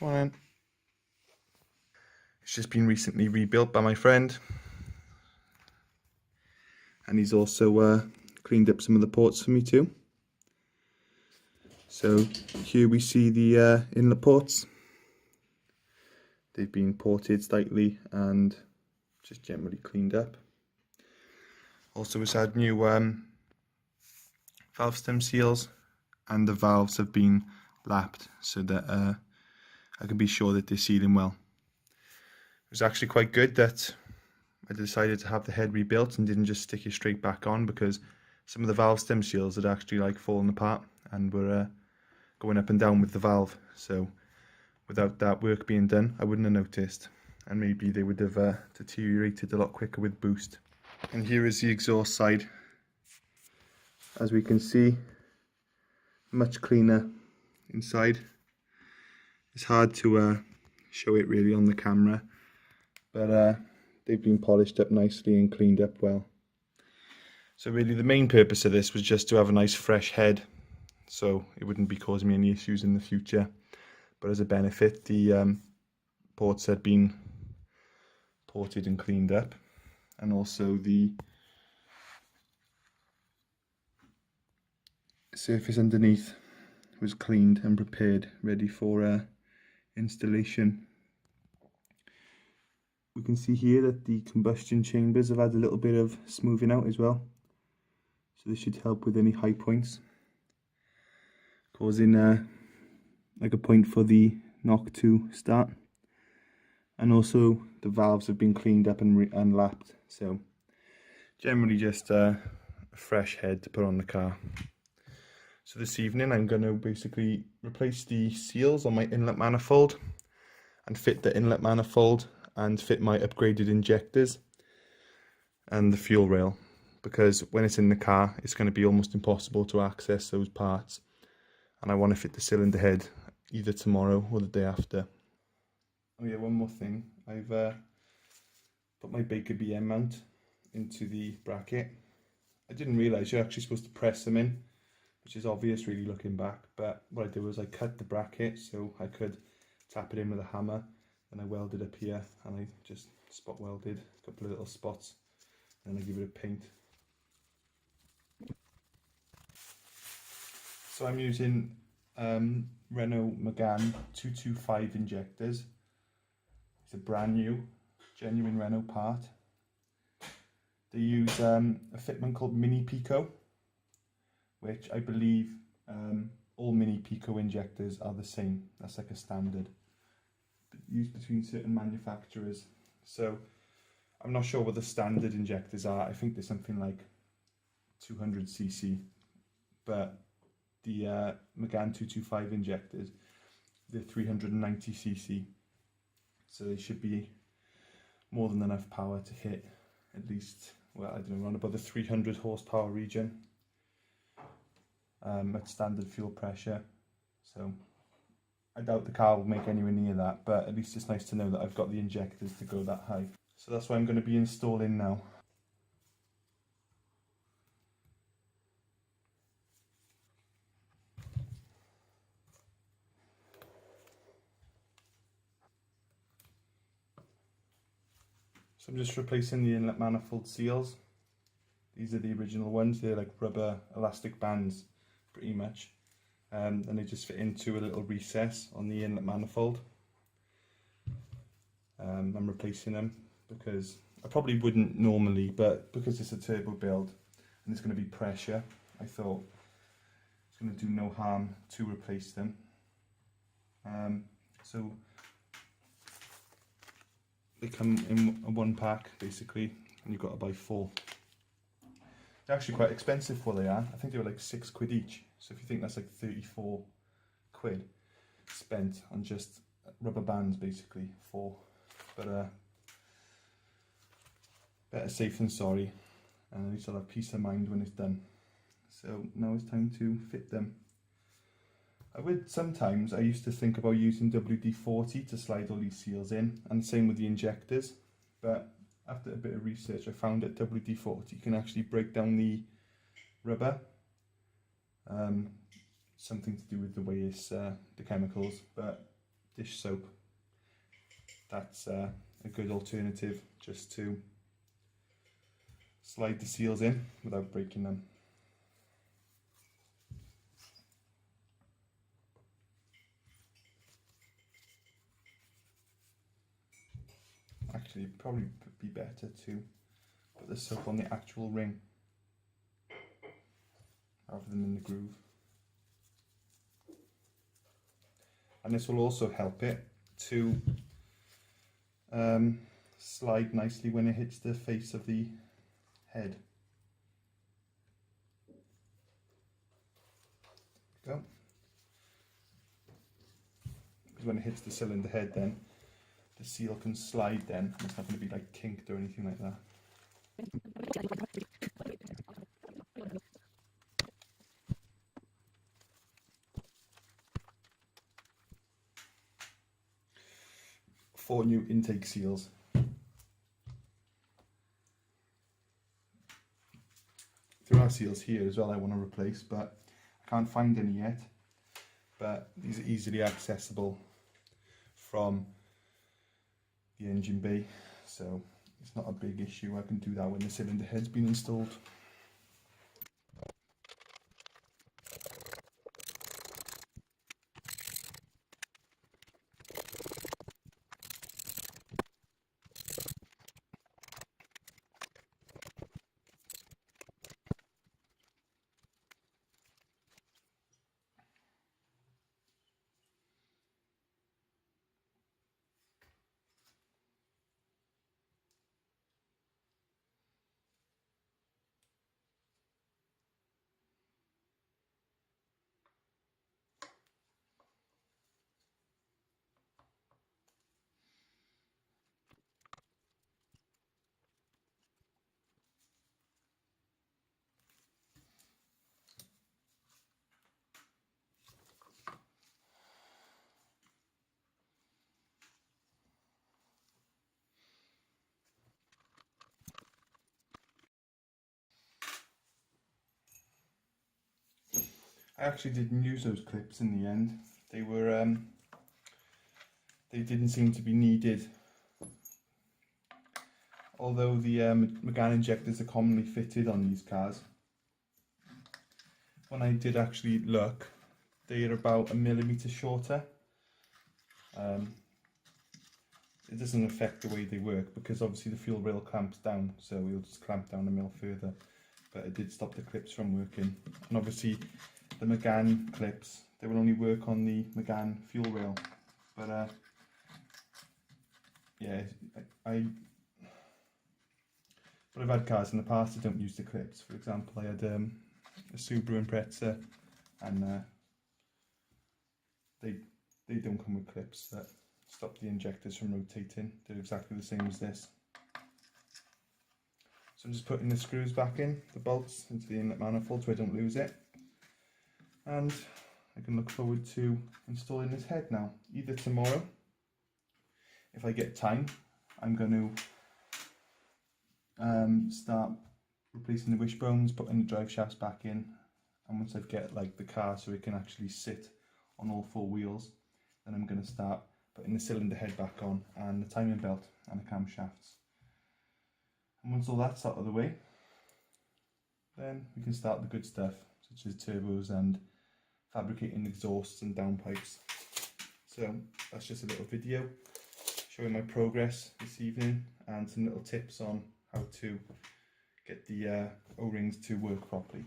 Come on in. It's just been recently rebuilt by my friend, and he's also cleaned up some of the ports for me too. So here we see the inlet ports. They've been ported slightly and just generally cleaned up. Also has had new valve stem seals, and the valves have been lapped so that I can be sure that they're sealing well. It was actually quite good that I decided to have the head rebuilt and didn't just stick it straight back on, because some of the valve stem seals had actually like fallen apart and were going up and down with the valve. So without that work being done, I wouldn't have noticed, and maybe they would have deteriorated a lot quicker with boost. And here is the exhaust side. As we can see, much cleaner inside. It's hard to show it really on the camera, but they've been polished up nicely and cleaned up well. So really the main purpose of this was just to have a nice fresh head, so it wouldn't be causing me any issues in the future. But as a benefit, the ports had been ported and cleaned up, and also the surface underneath was cleaned and prepared, ready for installation. We can see here that the combustion chambers have had a little bit of smoothing out as well, so this should help with any high points, causing like a point for the knock to start. And also the valves have been cleaned up and lapped, so generally just a fresh head to put on the car. So this evening I'm going to basically replace the seals on my inlet manifold and fit the inlet manifold and fit my upgraded injectors and the fuel rail, because when it's in the car it's going to be almost impossible to access those parts, and I want to fit the cylinder head either tomorrow or the day after. Oh yeah, one more thing, I've put my Baker BM mount into the bracket. I didn't realise you're actually supposed to press them in, which is obvious really looking back, but what I did was I cut the bracket so I could tap it in with a hammer, and I welded up here, and I just spot welded a couple of little spots, and I give it a paint. So I'm using Renault Megane 225 injectors. It's a brand new, genuine Renault part. They use a fitment called Mini Pico, which I believe all Mini Pico injectors are the same. That's like a standard used between certain manufacturers. So I'm not sure what the standard injectors are. I think there's something like 200cc, but the Megane 225 injectors, they're 390cc, so they should be more than enough power to hit at least, well, I don't know, around about the 300 horsepower region at standard fuel pressure. So I doubt the car will make anywhere near that, but at least it's nice to know that I've got the injectors to go that high. So that's what I'm going to be installing now. So I'm just replacing the inlet manifold seals. These are the original ones. They're like rubber elastic bands, pretty much. And they just fit into a little recess on the inlet manifold. I'm replacing them because I probably wouldn't normally, but because it's a turbo build and there's going to be pressure, I thought it's going to do no harm to replace them. So they come in one pack basically, and you've got to buy 4. They're actually quite expensive for what they are. I think they were like £6 each. So if you think that's like 34 quid spent on just rubber bands basically, 4. But better safe than sorry, and at least I'll have peace of mind when it's done. So now it's time to fit them. I used to think about using WD-40 to slide all these seals in, and the same with the injectors, but after a bit of research I found that WD-40 can actually break down the rubber, something to do with the way it's the chemicals, but dish soap. That's a good alternative, just to slide the seals in without breaking them. Actually, it'd probably be better to put the soap on the actual ring rather than in the groove. And this will also help it to slide nicely when it hits the face of the head. There we go. Because when it hits the cylinder head, then the seal can slide then, and it's not going to be like kinked or anything like that. Four new intake seals. There are seals here as well I want to replace, but I can't find any yet. But these are easily accessible from the engine bay, so it's not a big issue. I can do that when the cylinder head's been installed. I actually didn't use those clips in the end. They were, they didn't seem to be needed. Although the McGann injectors are commonly fitted on these cars, when I did actually look, they are about 1 millimetre shorter. It doesn't affect the way they work because obviously the fuel rail clamps down, so we'll just clamp down 1 mil further. But it did stop the clips from working. And obviously the McGann clips, they will only work on the McGann fuel rail. But yeah, but I've had cars in the past that don't use the clips. For example, I had a Subaru Impreza, and they don't come with clips that stop the injectors from rotating. They're exactly the same as this. So I'm just putting the screws back in, the bolts into the inlet manifold so I don't lose it. And I can look forward to installing this head now. Either tomorrow, if I get time, I'm going to start replacing the wishbones, putting the drive shafts back in, and once I get like the car so it can actually sit on all four wheels, then I'm going to start putting the cylinder head back on and the timing belt and the camshafts. And once all that's out of the way, then we can start the good stuff, such as turbos and fabricating exhausts and downpipes. So that's just a little video showing my progress this evening and some little tips on how to get the O-rings to work properly.